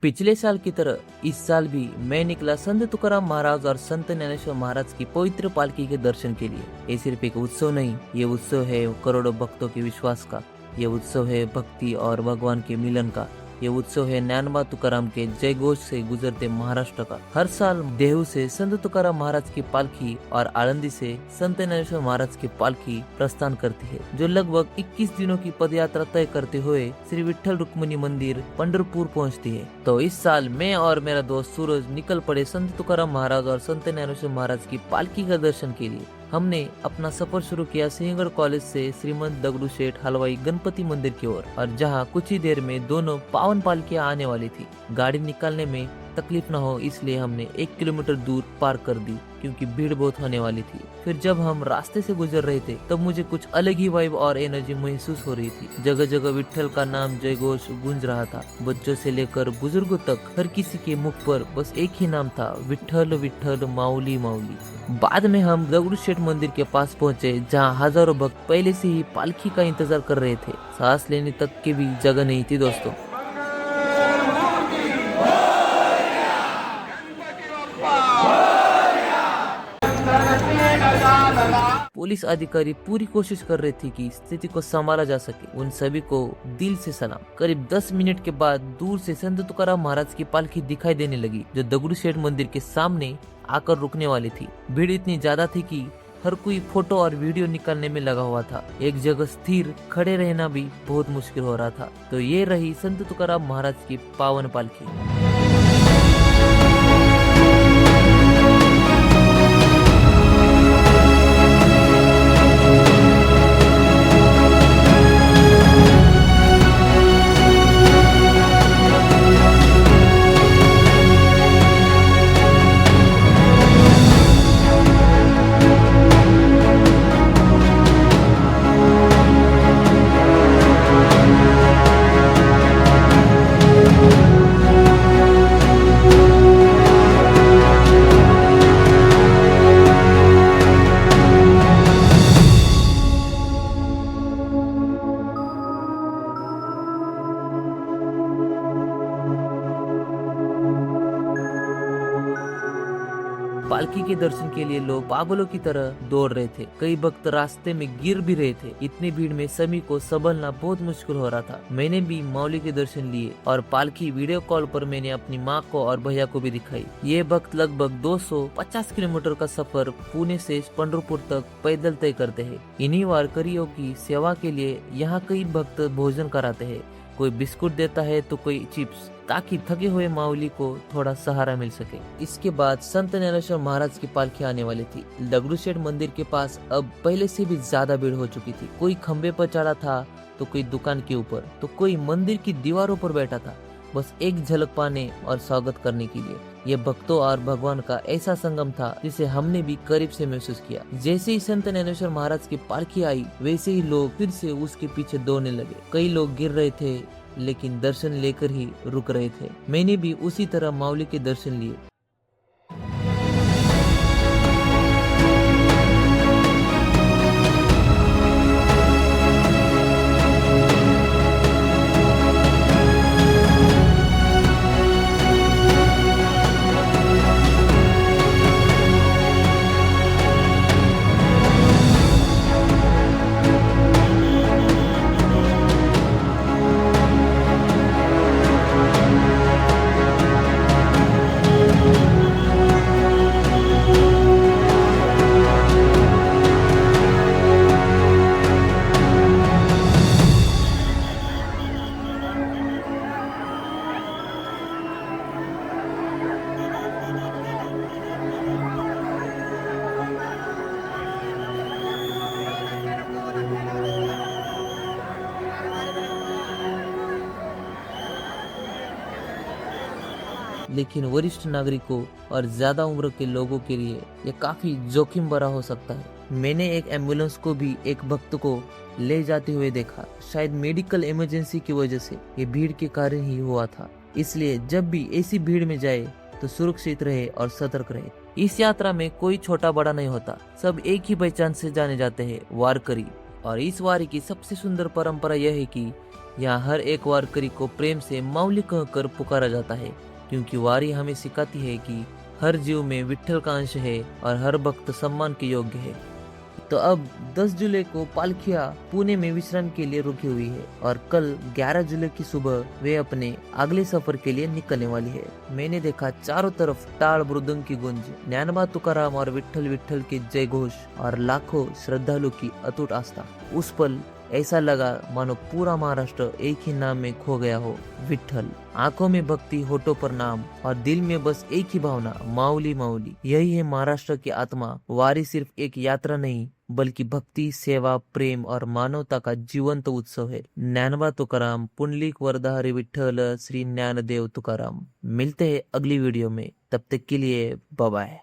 पिछले साल की तरह इस साल भी मैं निकला संत तुकाराम महाराज और संत ज्ञानेश्वर महाराज की पवित्र पालकी के दर्शन के लिए। ये सिर्फ एक उत्सव नहीं, ये उत्सव है करोड़ों भक्तों के विश्वास का। ये उत्सव है भक्ति और भगवान के मिलन का। ये उत्सव है ज्ञानबा तुकाराम के जय घोष से गुजरते महाराष्ट्र का। हर साल देहू से संत तुकाराम महाराज की पालकी और आळंदी से संत ज्ञानेश्वर महाराज की पालकी प्रस्थान करती है, जो लगभग 21 दिनों की पदयात्रा तय करते हुए श्री विठ्ठल रुक्मिणी मंदिर पंढरपुर पहुंचती है। तो इस साल मैं और मेरा दोस्त सूरज निकल पड़े संत तुकाराम महाराज और संत ज्ञानेश्वर महाराज की पालकी का दर्शन के लिए। हमने अपना सफर शुरू किया सिंहगढ़ कॉलेज से श्रीमंत दगड़ू शेठ हलवाई गणपति मंदिर की ओर, और जहां कुछ ही देर में दोनों पावन पालकियां आने वाली थी। गाड़ी निकालने में तकलीफ न हो इसलिए हमने 1 किलोमीटर दूर पार कर दी, क्योंकि भीड़ बहुत होने वाली थी। फिर जब हम रास्ते से गुजर रहे थे तब मुझे कुछ अलग ही वाइब और एनर्जी महसूस हो रही थी। जगह जगह विठ्ठल का नाम जय घोष गूंज रहा था। बच्चों से लेकर बुजुर्गों तक हर किसी के मुख पर बस एक ही नाम था, विठ्ठल विठ्ठल माऊली माऊली। बाद में हम दगड़ू शेठ मंदिर के पास पहुंचे, जहां हजारों भक्त पहले से ही पालकी का इंतजार कर रहे थे। सांस लेने तक की भी जगह नहीं थी दोस्तों। पुलिस अधिकारी पूरी कोशिश कर रही थी कि स्थिति को संभाला जा सके। उन सभी को दिल से सलाम। करीब 10 मिनट के बाद दूर से संत तुकाराम महाराज की पालकी दिखाई देने लगी, जो दगड़ू शेठ मंदिर के सामने आकर रुकने वाली थी। भीड़ इतनी ज्यादा थी कि हर कोई फोटो और वीडियो निकालने में लगा हुआ था। एक जगह स्थिर खड़े रहना भी बहुत मुश्किल हो रहा था। तो ये रही संत तुकाराम महाराज की पावन पालकी। पालकी के दर्शन के लिए लोग पागलों की तरह दौड़ रहे थे। कई भक्त रास्ते में गिर भी रहे थे। इतनी भीड़ में सभी को संभलना बहुत मुश्किल हो रहा था। मैंने भी माऊली के दर्शन लिए और पालकी वीडियो कॉल पर मैंने अपनी माँ को और भैया को भी दिखाई। ये भक्त लगभग 250 किलोमीटर का सफर पुणे से पंढरपुर तक पैदल तय करते हैं। इन्हीं वारकरियों की सेवा के लिए यहाँ कई भक्त भोजन कराते हैं। कोई बिस्कुट देता है तो कोई चिप्स, ताकि थके हुए माऊली को थोड़ा सहारा मिल सके। इसके बाद संत ज्ञानेश्वर महाराज की पालकी आने वाली थी। दगड़ू शेठ मंदिर के पास अब पहले से भी ज्यादा भीड़ हो चुकी थी। कोई खंबे पर चढ़ा था तो कोई दुकान के ऊपर, तो कोई मंदिर की दीवारों पर बैठा था, बस एक झलक पाने और स्वागत करने के लिए। ये भक्तों और भगवान का ऐसा संगम था जिसे हमने भी करीब से महसूस किया। जैसे ही संत ज्ञानेश्वर महाराज की पालकी आई, वैसे ही लोग फिर से उसके पीछे दौड़ने लगे। कई लोग गिर रहे थे लेकिन दर्शन लेकर ही रुक रहे थे। मैंने भी उसी तरह माऊली के दर्शन लिए। लेकिन वरिष्ठ नागरिकों और ज्यादा उम्र के लोगों के लिए यह काफी जोखिम भरा हो सकता है। मैंने एक एम्बुलेंस को भी एक भक्त को ले जाते हुए देखा। शायद मेडिकल इमरजेंसी की वजह से ये भीड़ के कारण ही हुआ था। इसलिए जब भी ऐसी भीड़ में जाए तो सुरक्षित रहे और सतर्क रहे। इस यात्रा में कोई छोटा बड़ा नहीं होता, सब एक ही पहचान से जाने जाते हैं, वारकरी। और इस वारी की सबसे सुंदर परंपरा यह है कि यहाँ हर एक वारकरी को प्रेम से माऊली कहकर पुकारा जाता है, क्योंकि वारी हमें सिखाती है कि हर जीव में विट्ठल का अंश है और हर भक्त सम्मान के योग्य है। तो अब 10 जुलाई को पालखियां पुणे में विश्राम के लिए रुकी हुई है और कल 11 जुलाई की सुबह वे अपने अगले सफर के लिए निकलने वाली है। मैंने देखा चारों तरफ ताल मृदंग की गूंज, ज्ञानबा तुकाराम और विट्ठल विट्ठल के जय घोष और लाखों श्रद्धालु की अटूट आस्था। उस पल ऐसा लगा मानो पूरा महाराष्ट्र एक ही नाम में खो गया हो, विट्ठल। आंखों में भक्ति, होठों पर नाम और दिल में बस एक ही भावना, माऊली माऊली। यही है महाराष्ट्र की आत्मा। वारी सिर्फ एक यात्रा नहीं, बल्कि भक्ति, सेवा, प्रेम और मानवता का जीवंत उत्सव है। ज्ञानबा तुकाराम, पुंडलिक वरदा हरि विठ्ठल, श्री ज्ञानदेव तुकाराम। मिलते हैं अगली वीडियो में, तब तक के लिए बाय बाय।